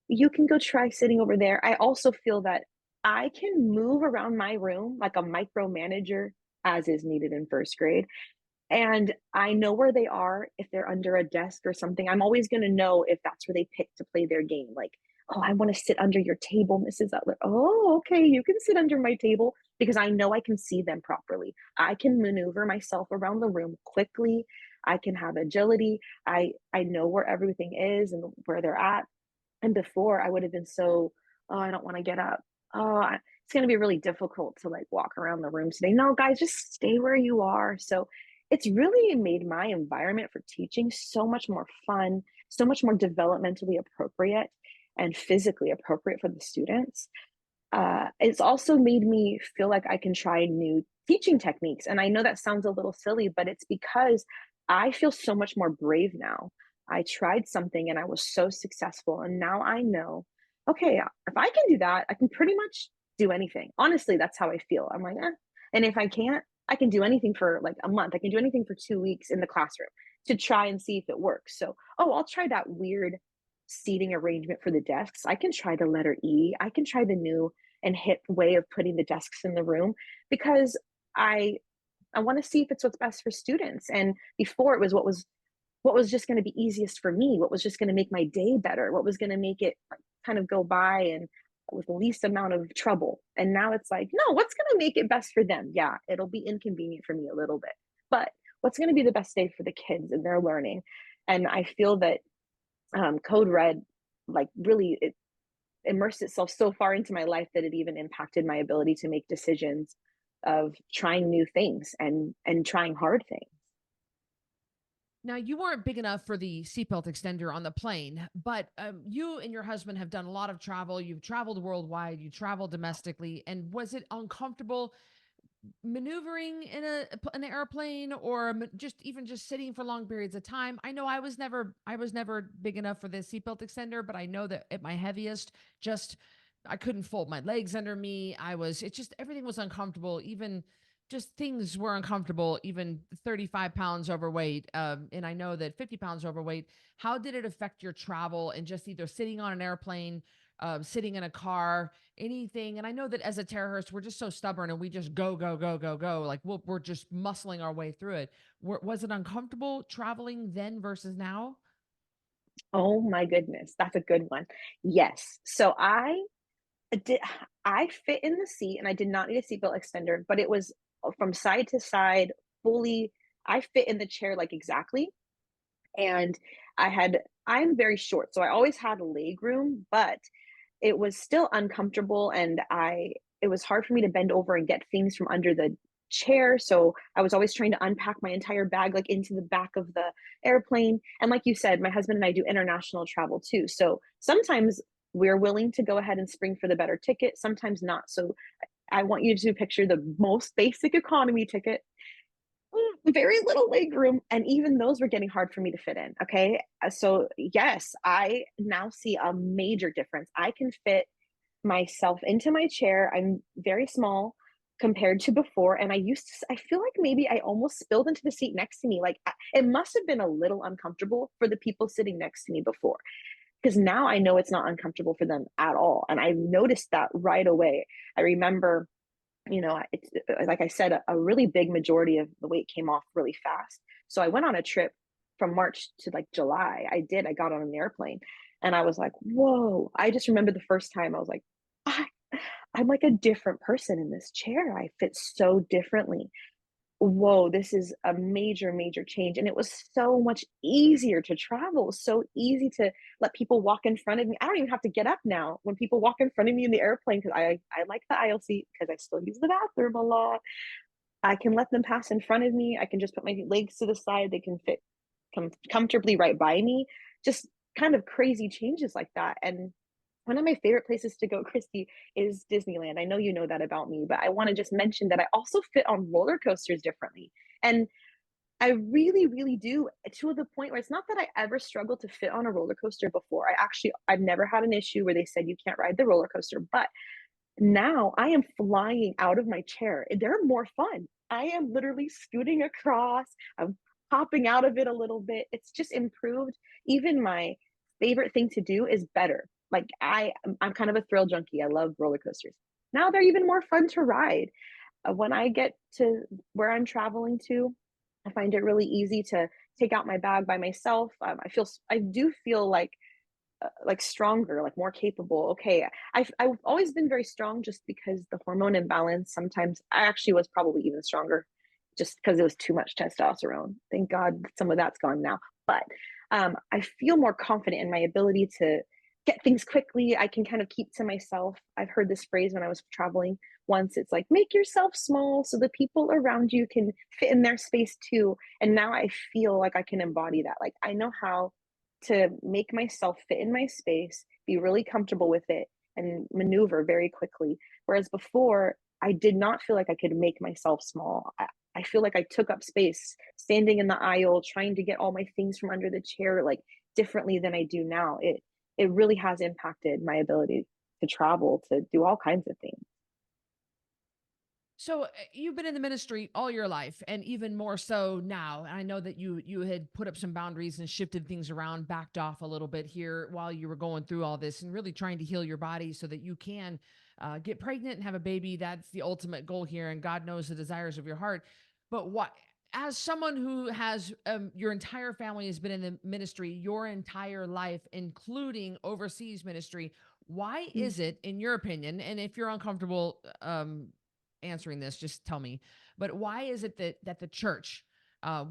You can go try sitting over there. I also feel that I can move around my room like a micromanager as is needed in first grade. And I know where they are if they're under a desk or something. I'm always gonna know if that's where they pick to play their game. Like, "Oh, I wanna sit under your table, Mrs. Utler." "Oh, okay, you can sit under my table," because I know I can see them properly. I can maneuver myself around the room quickly. I can have agility. I know where everything is and where they're at. And before, I would have been so, "Oh, I don't wanna get up. Oh, it's gonna be really difficult to, like, walk around the room today." "No, guys, just stay where you are." So, it's really made my environment for teaching so much more fun, so much more developmentally appropriate and physically appropriate for the students. It's also made me feel like I can try new teaching techniques. And I know that sounds a little silly, but it's because I feel so much more brave now. I tried something and I was so successful. And now I know, okay, if I can do that, I can pretty much do anything. Honestly, that's how I feel. I'm like, and if I can't, I can do anything for like a month. I can do anything for 2 weeks in the classroom to try and see if it works. So, oh, I'll try that weird seating arrangement for the desks. I can try the letter E. I can try the new and hip way of putting the desks in the room because I I want to see if it's what's best for students. And before it was what was just going to be easiest for me, what was just going to make my day better, what was going to make it like, kind of go by and with the least amount of trouble. And now it's like, no, what's going to make it best for them? Yeah, it'll be inconvenient for me a little bit, but what's going to be the best day for the kids and their learning? And I feel that Code Red, like really, it immersed itself so far into my life that it even impacted my ability to make decisions of trying new things and trying hard things. Now, you weren't big enough for the seatbelt extender on the plane, but you and your husband have done a lot of travel. You've traveled worldwide, you travel domestically. And was it uncomfortable maneuvering in an airplane or just even just sitting for long periods of time? I know I was never big enough for the seatbelt extender, but I know that at my heaviest, just I couldn't fold my legs under me. It just everything was uncomfortable. Even just things were uncomfortable, even 35 pounds overweight. And I know that 50 pounds overweight. How did it affect your travel and just either sitting on an airplane, sitting in a car, anything? And I know that as a terrorist, we're just so stubborn and we just go, go, go, go, go. Like we're just muscling our way through it. Was it uncomfortable traveling then versus now? Oh my goodness, that's a good one. Yes. So did I fit in the seat and I did not need a seatbelt extender, but it was from side to side, fully. I fit in the chair like exactly. And I'm very short, so I always had leg room, but it was still uncomfortable and it was hard for me to bend over and get things from under the chair. So I was always trying to unpack my entire bag like into the back of the airplane. And like you said, my husband and I do international travel too. So sometimes we're willing to go ahead and spring for the better ticket, sometimes not. So I want you to picture the most basic economy ticket, very little leg room, and even those were getting hard for me to fit in. Okay, so yes, I now see a major difference. I can fit myself into my chair. I'm very small compared to before, and I feel like maybe I almost spilled into the seat next to me. Like it must have been a little uncomfortable for the people sitting next to me before, because now I know it's not uncomfortable for them at all, and I noticed that right away. I remember, it's like I said, a really big majority of the weight came off really fast. So I went on a trip from March to like July. I got on an airplane and I was like, whoa. I just remember the first time I was like, I, I'm like a different person in this chair. I fit so differently. whoa, this is a major, major change. And it was so much easier to travel, so easy to let people walk in front of me. I don't even have to get up now when people walk in front of me in the airplane because I like the aisle seat because I still use the bathroom a lot. I can let them pass in front of me. I can just put my legs to the side. They can fit comfortably right by me. Just kind of crazy changes like that. And one of my favorite places to go, Christy, is Disneyland. I know you know that about me, but I want to just mention that I also fit on roller coasters differently. And I really, really do, to the point where it's not that I ever struggled to fit on a roller coaster before. I've never had an issue where they said you can't ride the roller coaster, but now I am flying out of my chair. They're more fun. I am literally scooting across. I'm popping out of it a little bit. It's just improved. Even my favorite thing to do is better. Like I'm kind of a thrill junkie. I love roller coasters. Now they're even more fun to ride. When I get to where I'm traveling to, I find it really easy to take out my bag by myself. I do feel like stronger, like more capable. Okay, I've always been very strong just because the hormone imbalance. Sometimes I actually was probably even stronger, just because it was too much testosterone. Thank God some of that's gone now. But I feel more confident in my ability to get things quickly. I can kind of keep to myself. I've heard this phrase when I was traveling once. It's like make yourself small so the people around you can fit in their space too. And now I feel like I can embody that. Like I know how to make myself fit in my space, be really comfortable with it, and maneuver very quickly. Whereas before, I did not feel like I could make myself small. I feel like I took up space standing in the aisle, trying to get all my things from under the chair, like differently than I do now. It really has impacted my ability to travel, to do all kinds of things. So you've been in the ministry all your life, and even more so now. I know that you had put up some boundaries and shifted things around, backed off a little bit here while you were going through all this, and really trying to heal your body so that you can get pregnant and have a baby. That's the ultimate goal here, and God knows the desires of your heart. But what, as someone who has your entire family has been in the ministry your entire life, including overseas ministry, why Mm. is it, in your opinion, and if you're uncomfortable answering this, just tell me. But why is it that the church,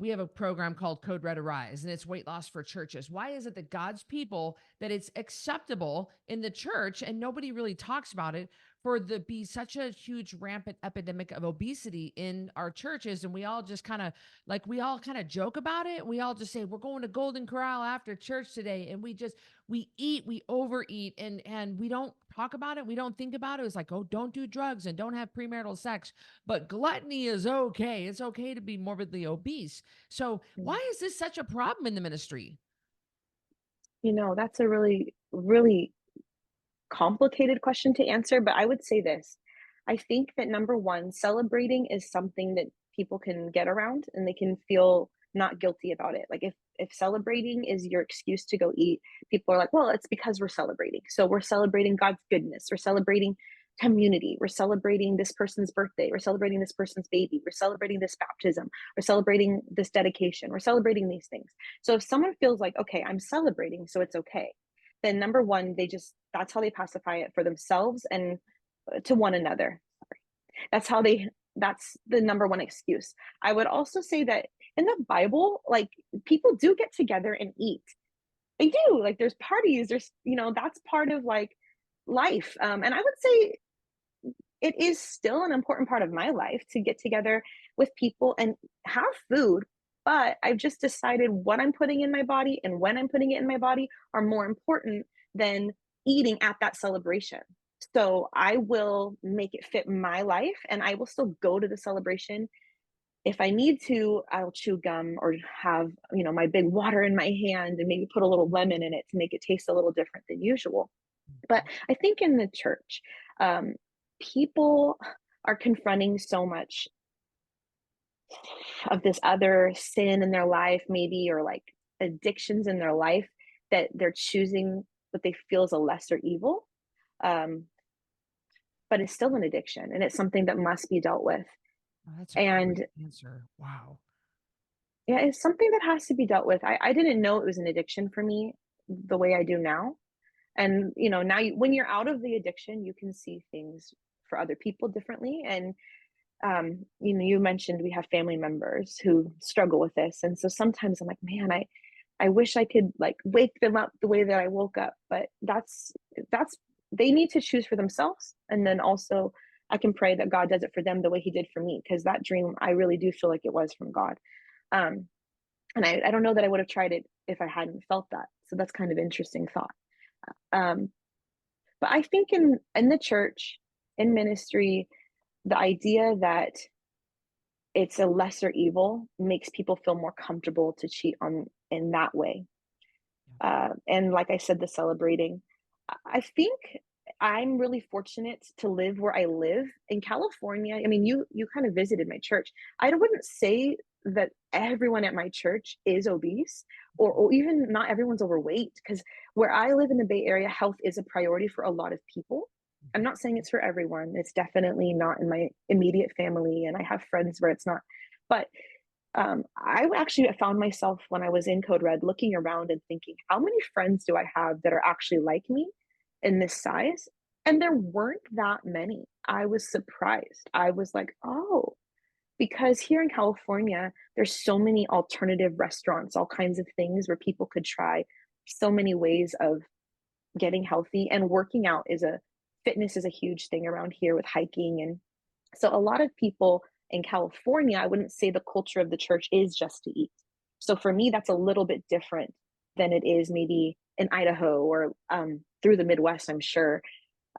we have a program called Code Red Arise, and it's weight loss for churches. Why is it that God's people, that it's acceptable in the church and nobody really talks about it, for the be such a huge rampant epidemic of obesity in our churches? And we all just kind of we all kind of joke about it. We all just say we're going to Golden Corral after church today, and we eat, we overeat, and we don't talk about it. We don't think about it. It's like, oh, don't do drugs and don't have premarital sex. But gluttony is okay. It's okay to be morbidly obese. So Mm. why is this such a problem in the ministry? That's a really, really complicated question to answer, but I would say this. I think that number one, celebrating is something that people can get around and they can feel not guilty about it. Like if celebrating is your excuse to go eat, people are like, well, it's because we're celebrating. So we're celebrating God's goodness. We're celebrating community. We're celebrating this person's birthday. We're celebrating this person's baby. We're celebrating this baptism. We're celebrating this dedication. We're celebrating these things. So if someone feels like, okay, I'm celebrating, so it's okay, then number one, that's how they pacify it for themselves and to one another. That's how that's the number one excuse. I would also say that in the Bible, like people do get together and eat. They do. Like there's parties, that's part of like life. And I would say it is still an important part of my life to get together with people and have food. But I've just decided what I'm putting in my body and when I'm putting it in my body are more important than eating at that celebration. So I will make it fit my life and I will still go to the celebration. If I need to, I'll chew gum or have, my big water in my hand and maybe put a little lemon in it to make it taste a little different than usual. But I think in the church, um, people are confronting so much of this other sin in their life, maybe, or like addictions in their life that they're choosing what they feel is a lesser evil. Um, but it's still an addiction and it's something that must be dealt with. Oh, that's a great And answer. Wow. yeah, it's something that has to be dealt with. I didn't know it was an addiction for me the way I do now. And now when you're out of the addiction, you can see things for other people differently. And You mentioned we have family members who struggle with this, and so sometimes I'm like, man, I wish I could like wake them up the way that I woke up, but that's they need to choose for themselves, and then also I can pray that God does it for them the way He did for me, because that dream I really do feel like it was from God. Um, and I don't know that I would have tried it if I hadn't felt that. So that's kind of interesting thought. Um, but I think in the church, in ministry, the idea that it's a lesser evil makes people feel more comfortable to cheat on in that way. Yeah. And like I said, the celebrating. I think I'm really fortunate to live where I live in California. I mean, you kind of visited my church. I wouldn't say that everyone at my church is obese, or even not everyone's overweight, because where I live in the Bay Area, health is a priority for a lot of people. I'm Mhm. not saying it's for everyone. It's definitely not in my immediate family, and I have friends where it's not. But I actually found myself when I was in Code Red looking around and thinking, how many friends do I have that are actually like me in this size? And there weren't that many. I was surprised. I was like, oh, because here in California, there's so many alternative restaurants, all kinds of things where people could try so many ways of getting healthy, and working out is a fitness is a huge thing around here with hiking. And so a lot of people in California, I wouldn't say the culture of the church is just to eat. So for me, that's a little bit different than it is maybe in Idaho or through the Midwest, I'm sure.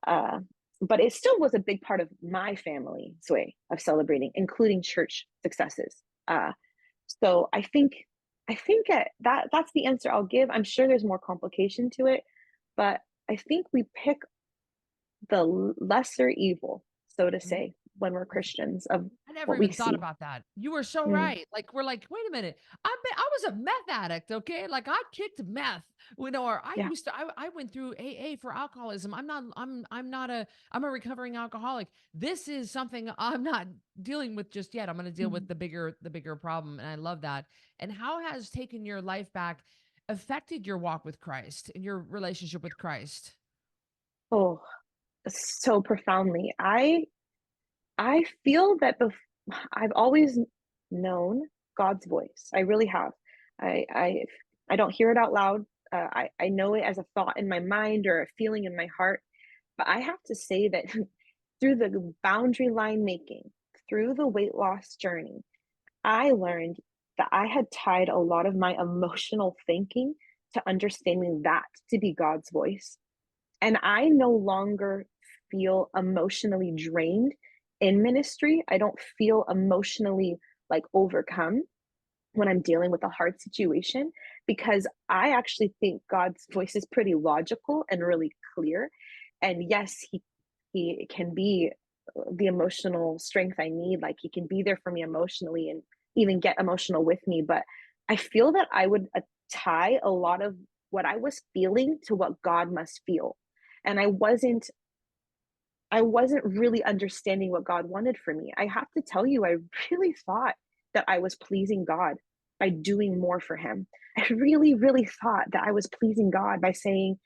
Uh, but it still was a big part of my family's way of celebrating, including church successes. So I think that's the answer I'll give. I'm sure there's more complication to it, but I think we pick the lesser evil, so to Mhm. say, when we're Christians of I never what we even thought see. about that. You were so Mm, right. Like, we're like, "Wait a minute. I was a meth addict, okay? Like, I kicked meth, or I yeah. used to I went through AA for alcoholism. I'm not I'm a recovering alcoholic. This is something I'm not dealing with just yet. I'm gonna deal with Mhm. the bigger problem, and I love that. And how has taking your life back affected your walk with Christ and your relationship with Christ? Oh, so profoundly. I feel that I've always known God's voice. I really have. I don't hear it out loud. I know it as a thought in my mind or a feeling in my heart. But I have to say that through the boundary line making, through the weight loss journey, I learned that I had tied a lot of my emotional thinking to understanding that to be God's voice. And I no longer feel emotionally drained in ministry. I don't feel emotionally like overcome when I'm dealing with a hard situation, because I actually think God's voice is pretty logical and really clear. And yes, he can be the emotional strength I need. Like he can be there for me emotionally and even get emotional with me. But I feel that I would tie a lot of what I was feeling to what God must feel. And I wasn't really understanding what God wanted for me. I have to tell you, I really thought that I was pleasing God by doing more for him. I really, really thought that I was pleasing God by saying,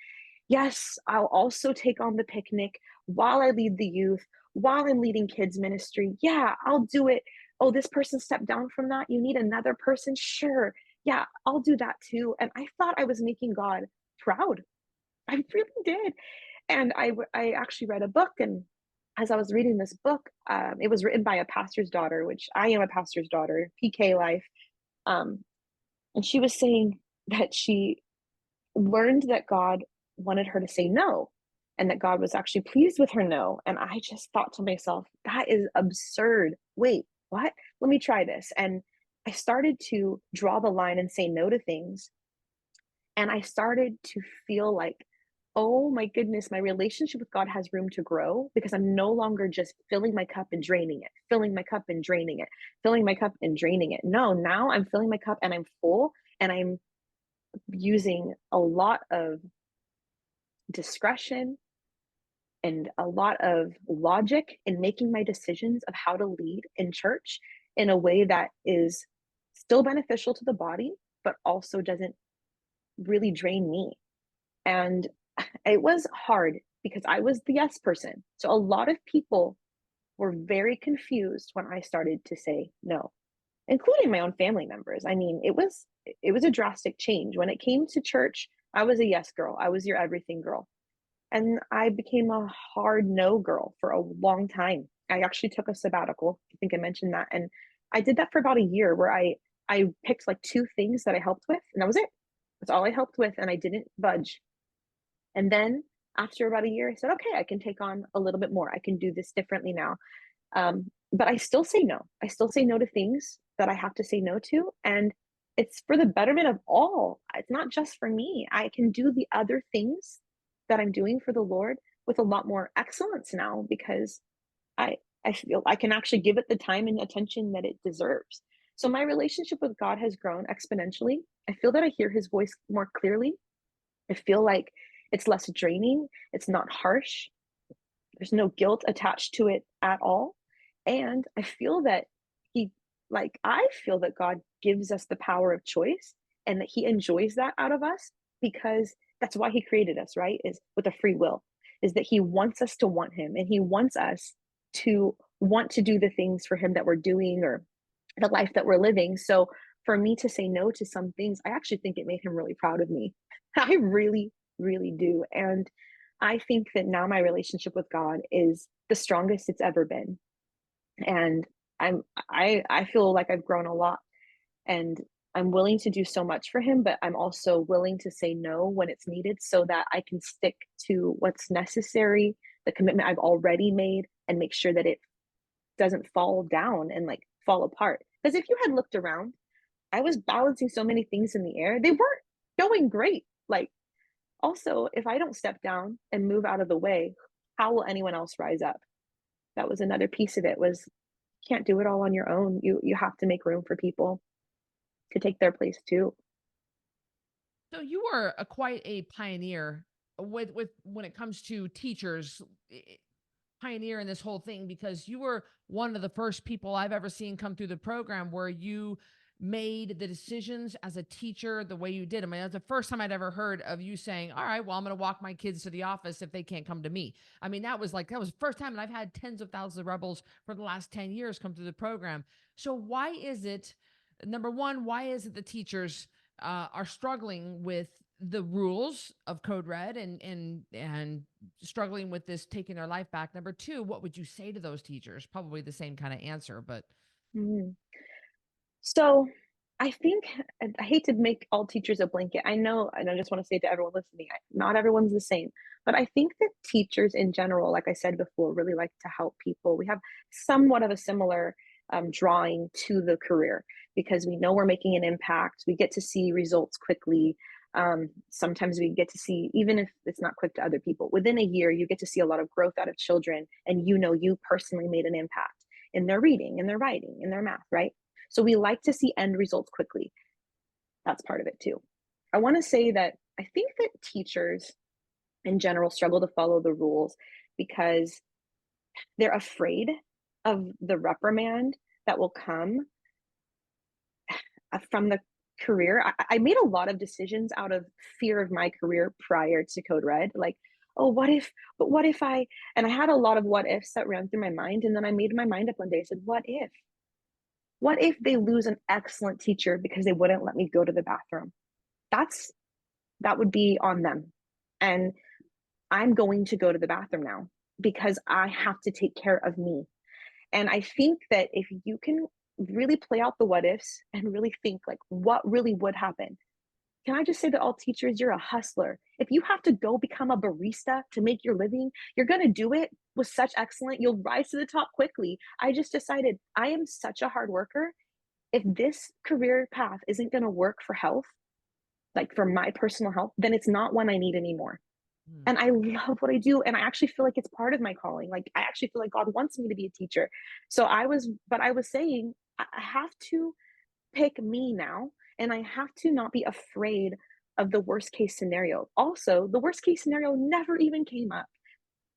yes, I'll also take on the picnic while I lead the youth, while I'm leading kids ministry. Yeah, I'll do it. Oh, this person stepped down from that. You need another person? Sure. Yeah, I'll do that too. And I thought I was making God proud. I really did. And I actually read a book, and as I was reading this book, it was written by a pastor's daughter, which I am a pastor's daughter, PK life. Um, and she was saying that she learned that God wanted her to say no, and that God was actually pleased with her no. And I just thought to myself, that is absurd. Wait, what? Let me try this. And I started to draw the line and say no to things. And I started to feel like, oh my goodness, my relationship with God has room to grow, because I'm no longer just filling my cup and draining it, filling my cup and draining it, filling my cup and draining it. No, now I'm filling my cup and I'm full, and I'm using a lot of discretion and a lot of logic in making my decisions of how to lead in church in a way that is still beneficial to the body, but also doesn't really drain me. And it was hard because I was the yes person. So a lot of people were very confused when I started to say no, including my own family members. I mean, it was a drastic change. When it came to church, I was a yes girl. I was your everything girl. And I became a hard no girl for a long time. I actually took a sabbatical. I think I mentioned that. And I did that for about a year where I picked like two things that I helped with, and that was it. That's all I helped with, and I didn't budge. And then after about a year, I said, okay, I can take on a little bit more. I can do this differently now. But I still say no. I still say no to things that I have to say no to. And it's for the betterment of all. It's not just for me. I can do the other things that I'm doing for the Lord with a lot more excellence now because I I feel I can actually give it the time and attention that it deserves. So my relationship with God has grown exponentially. I feel that I hear his voice more clearly. I feel like it's less draining, it's not harsh, there's no guilt attached to it at all. And I feel that he I feel that God gives us the power of choice and that he enjoys that out of us because that's why he created us, right? Is with a free will. Is that he wants us to want him and he wants us to want to do the things for him that we're doing or the life that we're living. So for me to say no to some things, I actually think it made him really proud of me. I really, really do. And I think that now my relationship with God is the strongest it's ever been. And I feel like I've grown a lot and I'm willing to do so much for him, but I'm also willing to say no when it's needed so that I can stick to what's necessary, the commitment I've already made, and make sure that it doesn't fall down and like fall apart. Because if you had looked around, I was balancing so many things in the air. They weren't going great. Like, also, if I don't step down and move out of the way, how will anyone else rise up? That was another piece of it was you can't do it all on your own. You have to make room for people to take their place too. So you were quite a pioneer with when it comes to teachers, pioneer in this whole thing because you were one of the first people I've ever seen come through the program where you made the decisions as a teacher the way you did. I mean, that's the first time I'd ever heard of you saying, "All right, well, I'm going to walk my kids to the office if they can't come to me." I mean, that was the first time, and I've had tens of thousands of rebels for the last 10 years come through the program. So why is it? Number one, why is it the teachers are struggling with the rules of Code Red and struggling with this taking their life back? Number two, what would you say to those teachers? Probably the same kind of answer, but Mhm. So I think, and I hate to make all teachers a blanket. I know, and I just want to say to everyone listening, not everyone's the same, but I think that teachers in general, like I said before, really like to help people. We have somewhat of a similar drawing to the career because we know we're making an impact. We get to see results quickly. Sometimes we get to see, even if it's not quick to other people, within a year, you get to see a lot of growth out of children, and you know you personally made an impact in their reading, in their writing, in their math, right? So we like to see end results quickly. That's part of it too. I want to say that I think that teachers in general struggle to follow the rules because they're afraid of the reprimand that will come from the career. I made a lot of decisions out of fear of my career prior to Code Red. Like, oh, what if, but what if and I had a lot of what ifs that ran through my mind. And then I made my mind up one day. I said, what if? What if they lose an excellent teacher because they wouldn't let me go to the bathroom? That's that would be on them. And I'm going to go to the bathroom now because I have to take care of me. And I think that if you can really play out the what ifs and really think like what really would happen. Can I just say that all teachers, you're a hustler. If you have to go become a barista to make your living, you're going to do it with such excellence. You'll rise to the top quickly. I just decided I am such a hard worker. If this career path isn't going to work for health, like for my personal health, then it's not one I need anymore. hmm. And I love what I do. And I actually feel like it's part of my calling. Like I actually feel like God wants me to be a teacher. But I was saying, I have to pick me now. And I have to not be afraid of the worst case scenario. Also, the worst case scenario never even came up.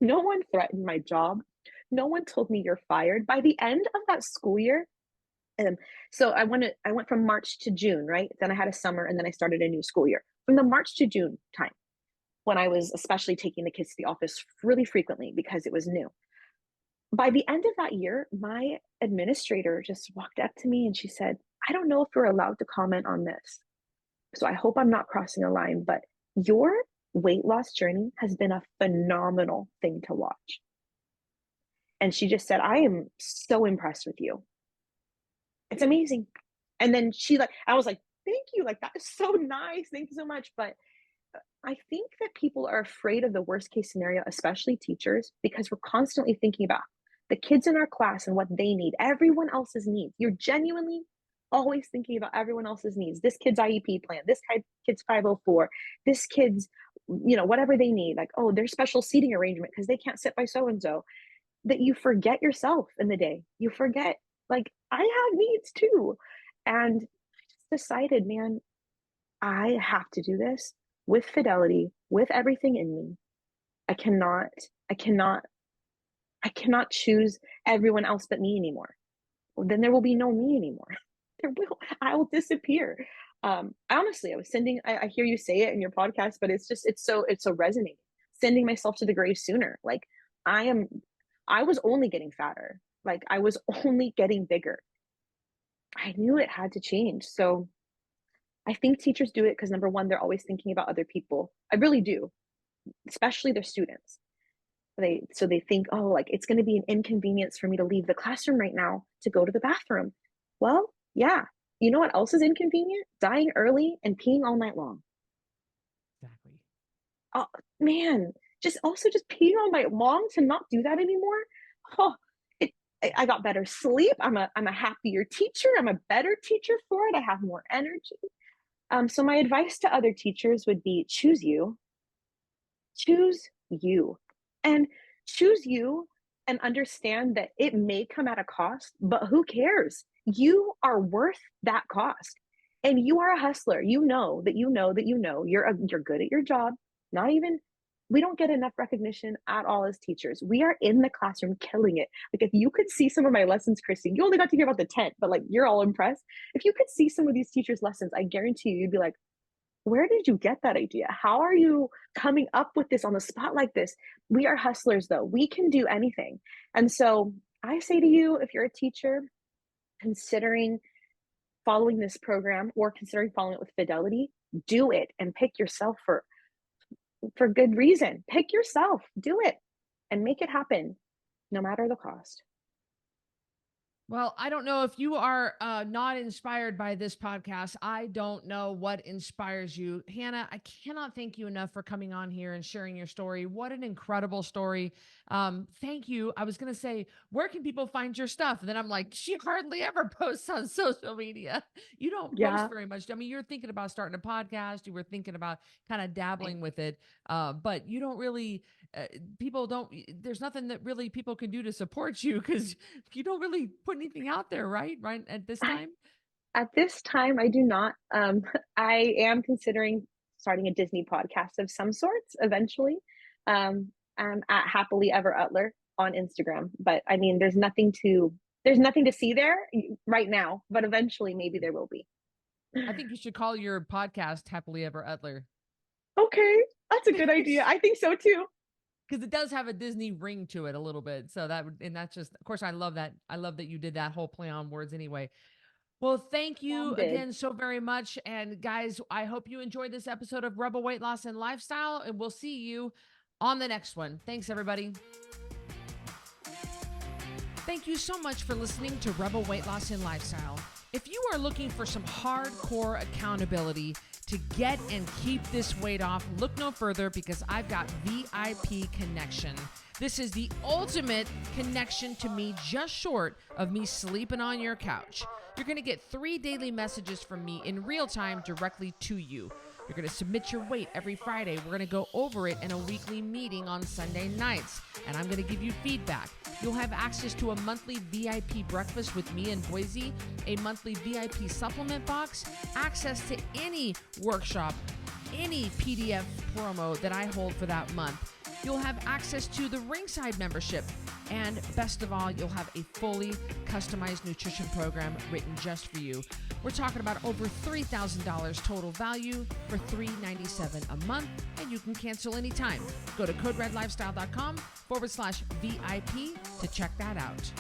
No one threatened my job. No one told me you're fired. By the end of that school year, um, so I went from March to June, right? Then I had a summer and then I started a new school year. From the March to June time, when I was especially taking the kids to the office really frequently because it was new. by the end of that year, my administrator just walked up to me and she said, I don't know if you're allowed to comment on this. So I hope I'm not crossing a line, but your weight loss journey has been a phenomenal thing to watch. And she just said, I am so impressed with you. It's amazing. And then I was like, thank you. Like, that is so nice. Thank you so much. But I think that people are afraid of the worst case scenario, especially teachers, because we're constantly thinking about the kids in our class and what they need, everyone else's needs. You're genuinely always thinking about everyone else's needs. This kid's IEP plan, this kid's 504, this kid's, whatever they need. Like, oh, their special seating arrangement because they can't sit by so and so. That you forget yourself in the day. You forget, like, I have needs too. And I just decided, man, I have to do this with fidelity, with everything in me. I cannot, I cannot, I cannot choose everyone else but me anymore. Well, then there will be no me anymore. I will disappear. Honestly, I was I hear you say it in your podcast, but it's so resonating. Sending myself to the grave sooner. Like, I was only getting fatter. Like, I was only getting bigger. I knew it had to change. So I think teachers do it because, number one, they're always thinking about other people. I really do, especially their students. So they think, oh, like, it's going to be an inconvenience for me to leave the classroom right now to go to the bathroom. Well, yeah. You know what else is inconvenient? Dying early and peeing all night long. Exactly. Oh, man, just peeing all night long to not do that anymore. Oh, I got better sleep. I'm a happier teacher. I'm a better teacher for it. I have more energy. So my advice to other teachers would be choose you, and choose you, and understand that it may come at a cost, but who cares? You are worth that cost. And you are a hustler. You know that you're good at your job. Not even, we don't get enough recognition at all as teachers. We are in the classroom killing it. Like, if you could see some of my lessons, Cristy, you only got to hear about the 10th, but like, you're all impressed. If you could see some of these teachers' lessons, I guarantee you'd be like, where did you get that idea? How are you coming up with this on the spot like this? We are hustlers, though. We can do anything. And so I say to you, if you're a teacher considering following this program or considering following it with fidelity, do it and pick yourself for good reason. Pick yourself, do it, and make it happen, no matter the cost. Well, I don't know if you are not inspired by this podcast. I don't know what inspires you. Hannah, I cannot thank you enough for coming on here and sharing your story. What an incredible story. Thank you. I was going to say, where can people find your stuff? And then I'm like, she hardly ever posts on social media. You don't post Yeah. very much. I mean, you're thinking about starting a podcast. You were thinking about kind of dabbling with it. But you don't really, people don't, there's nothing that really people can do to support you because you don't really put anything out there, right? Right at this time? At this time, I do not. I am considering starting a Disney podcast of some sorts eventually. I'm at Happily Ever Utler on Instagram, but I mean, there's nothing to see there right now, but eventually maybe there will be. I think you should call your podcast Happily Ever Utler. Okay, that's a good idea. I think so too. Because it does have a Disney ring to it a little bit. So that's just, of course, I love that. I love that you did that whole play on words anyway. Well, thank you again so very much. And guys, I hope you enjoyed this episode of Rebel Weight Loss and Lifestyle, and we'll see you on the next one. Thanks, everybody. Thank you so much for listening to Rebel Weight Loss and Lifestyle. If you are looking for some hardcore accountability to get and keep this weight off, look no further because I've got VIP Connection. This is the ultimate connection to me, just short of me sleeping on your couch. You're going to get 3 daily messages from me in real time directly to you. You're going to submit your weight every Friday. We're going to go over it in a weekly meeting on Sunday nights, and I'm going to give you feedback. You'll have access to a monthly VIP breakfast with me in Boise, a monthly VIP supplement box, access to any workshop, any PDF promo that I hold for that month. You'll have access to the Ringside membership. And best of all, you'll have a fully customized nutrition program written just for you. We're talking about over $3,000 total value for $397 a month, and you can cancel anytime. Go to coderedlifestyle.com/VIP to check that out.